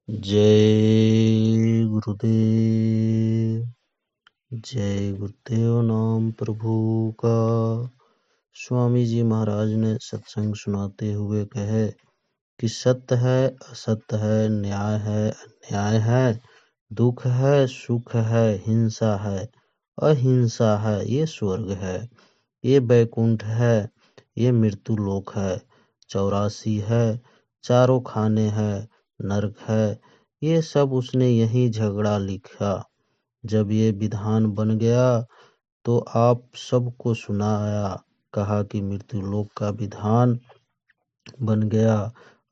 जय गुरुदेव। जय गुरुदेव। नाम प्रभु का। स्वामी जी महाराज ने सत्संग सुनाते हुए कहे कि सत्य है, असत्य है, न्याय है, अन्याय है, दुख है, सुख है, हिंसा है, अहिंसा है, ये स्वर्ग है, ये बैकुंठ है, ये मृत्यु लोक है, 84 है, चारों खाने हैं, नरक है, ये सब उसने यही झगड़ा लिखा। जब ये विधान बन गया तो आप सबको सुनाया, कहा कि मृत्यु लोक का विधान बन गया।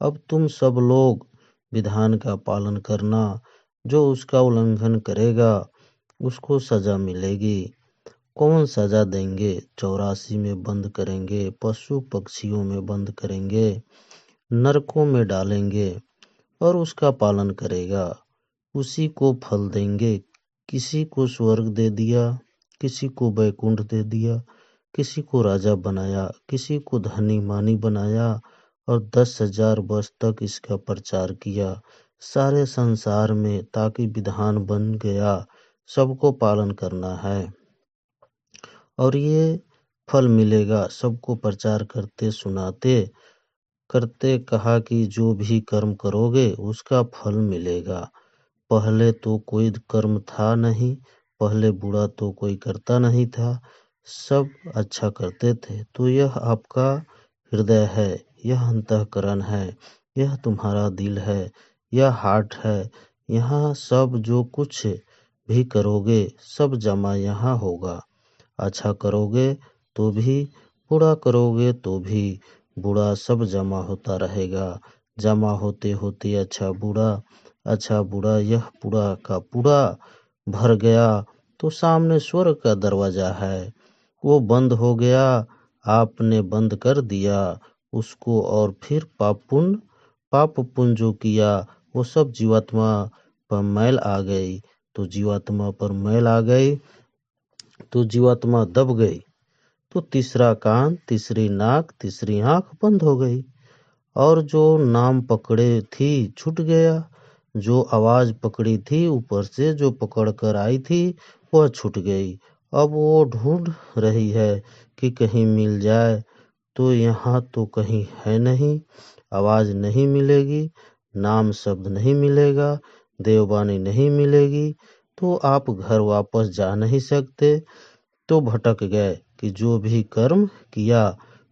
अब तुम सब लोग विधान का पालन करना, जो उसका उल्लंघन करेगा उसको सजा मिलेगी। कौन सजा देंगे? 84 में बंद करेंगे, पशु पक्षियों में बंद करेंगे, नरकों में डालेंगे और उसका पालन करेगा, उसी को फल देंगे। किसी को स्वर्ग दे दिया, किसी को बैकुंठ दे दिया, किसी को राजा बनाया, किसी को धनी मानी बनाया और 10,000 वर्ष तक इसका प्रचार किया सारे संसार में, ताकि विधान बन गया, सबको पालन करना है और ये फल मिलेगा। सबको प्रचार करते सुनाते करते कहा कि जो भी कर्म करोगे उसका फल मिलेगा। पहले तो कोई कर्म था नहीं, पहले बुरा तो कोई करता नहीं था, सब अच्छा करते थे। तो यह आपका हृदय है, यह अंतःकरण है, यह तुम्हारा दिल है, यह हार्ट है। यहाँ सब जो कुछ भी करोगे सब जमा यहाँ होगा। अच्छा करोगे तो भी, बुरा करोगे तो भी, बुरा सब जमा होता रहेगा। जमा होते होते अच्छा बुरा, यह पूरा का पूरा भर गया तो सामने स्वर्ग का दरवाजा है, वो बंद हो गया, आपने बंद कर दिया उसको। और फिर पाप पुण्य जो किया वो सब जीवात्मा पर मैल आ गई। तो जीवात्मा पर मैल आ गई तो जीवात्मा दब गई, तो तीसरा कान, तीसरी नाक, तीसरी आंख बंद हो गई और जो नाम पकड़े थी छूट गया। जो आवाज पकड़ी थी ऊपर से, जो पकड़ कर आई थी वह छूट गई। अब वो ढूंढ रही है कि कहीं मिल जाए, तो यहाँ तो कहीं है नहीं, आवाज नहीं मिलेगी, नाम शब्द नहीं मिलेगा, देववाणी नहीं मिलेगी, तो आप घर वापस जा नहीं सकते। तो भटक गए कि जो भी कर्म किया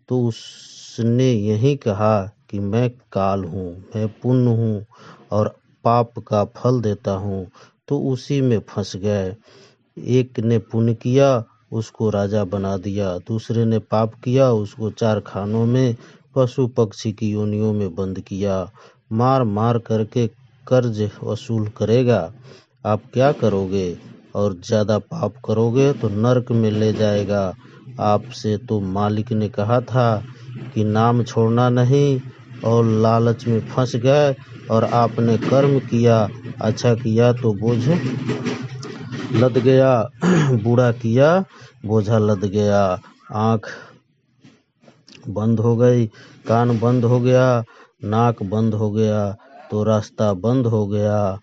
तो उसने यही कहा कि मैं काल हूँ, मैं पुण्य हूँ और पाप का फल देता हूँ, तो उसी में फंस गए। एक ने पुण्य किया उसको राजा बना दिया, दूसरे ने पाप किया उसको 4 खानों में, पशु पक्षी की योनियों में बंद किया। मार मार करके कर्ज वसूल करेगा। आप क्या करोगे? और ज्यादा पाप करोगे तो नरक में ले जाएगा। आपसे तो मालिक ने कहा था कि नाम छोड़ना नहीं, और लालच में फंस गए और आपने कर्म किया, अच्छा किया तो बोझ लद गया, बुरा किया बोझा लद गया। आंख बंद हो गई, कान बंद हो गया, नाक बंद हो गया, तो रास्ता बंद हो गया।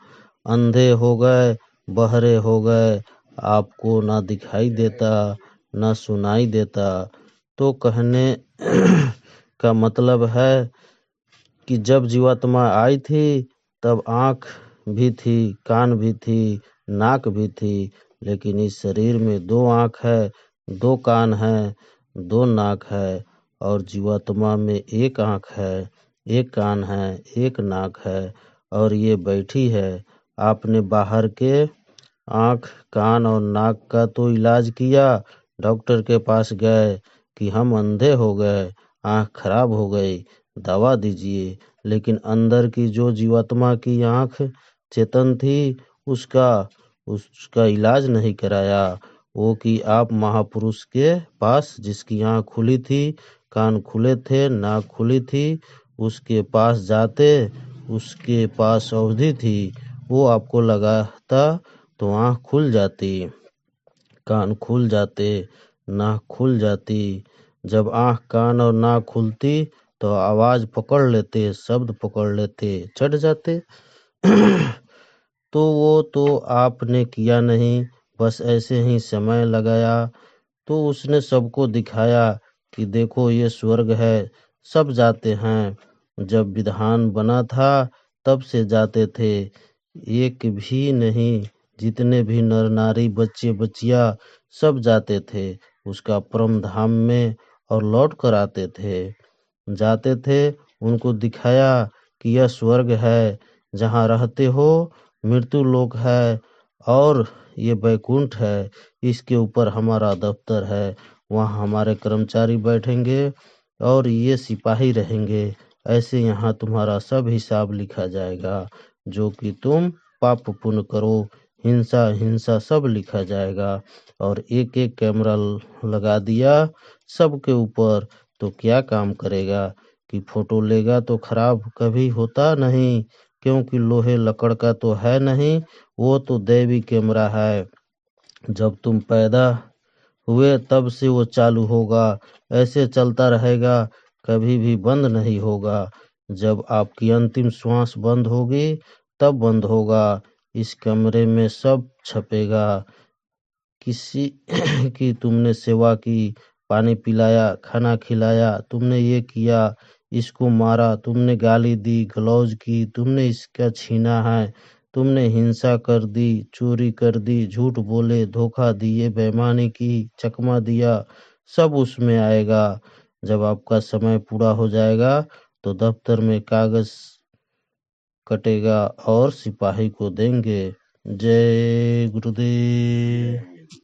अंधे हो गए, बहरे हो गए, आपको ना दिखाई देता ना सुनाई देता। तो कहने का मतलब है कि जब जीवात्मा आई थी तब आँख भी थी, कान भी थी, नाक भी थी, लेकिन इस शरीर में 2 आँख है, 2 कान है, 2 नाक है, और जीवात्मा में 1 आँख है, 1 कान है, 1 नाक है, और ये बैठी है। आपने बाहर के आँख, कान और नाक का तो इलाज किया, डॉक्टर के पास गए कि हम अंधे हो गए, आँख खराब हो गई, दवा दीजिए। लेकिन अंदर की जो जीवात्मा की आँख चेतन थी उसका इलाज नहीं कराया। वो कि आप महापुरुष के पास, जिसकी आँख खुली थी, कान खुले थे, नाक खुली थी, उसके पास जाते, उसके पास औषधि थी, वो आपको लगाता तो आँख खुल जाती, कान खुल जाते, नाक खुल जाती। जब आँख, कान और नाक खुलती तो आवाज पकड़ लेते, शब्द पकड़ लेते, चढ़ जाते। तो वो तो आपने किया नहीं, बस ऐसे ही समय लगाया। तो उसने सबको दिखाया कि देखो ये स्वर्ग है, सब जाते हैं। जब विधान बना था तब से जाते थे, एक भी नहीं। जितने भी नर नारी बच्चे बच्चियां सब जाते थे उसका परम धाम में और लौट कर आते थे। जाते थे, उनको दिखाया कि यह स्वर्ग है, जहाँ रहते हो मृत्यु लोक है, और ये बैकुंठ है, इसके ऊपर हमारा दफ्तर है, वहाँ हमारे कर्मचारी बैठेंगे और ये सिपाही रहेंगे। ऐसे यहाँ तुम्हारा सब हिसाब लिखा जाएगा, जो कि तुम पाप पुण्य करो, हिंसा हिंसा सब लिखा जाएगा। और एक एक कैमरा लगा दिया सबके ऊपर, तो क्या काम करेगा कि फोटो लेगा तो खराब कभी होता नहीं, क्योंकि लोहे लकड़ का तो है नहीं, वो तो दैवी कैमरा है। जब तुम पैदा हुए तब से वो चालू होगा, ऐसे चलता रहेगा, कभी भी बंद नहीं होगा। जब आपकी अंतिम श्वास बंद होगी तब बंद होगा। इस कमरे में सब छपेगा, किसी की तुमने सेवा की, पानी पिलाया, खाना खिलाया, तुमने ये किया, इसको मारा, तुमने गाली दी गलौज की, तुमने इसका छीना है, तुमने हिंसा कर दी, चोरी कर दी, झूठ बोले, धोखा दिए, बेईमानी की, चकमा दिया, सब उसमें आएगा। जब आपका समय पूरा हो जाएगा तो दफ्तर में कागज कटेगा और सिपाही को देंगे। जय गुरुदेव।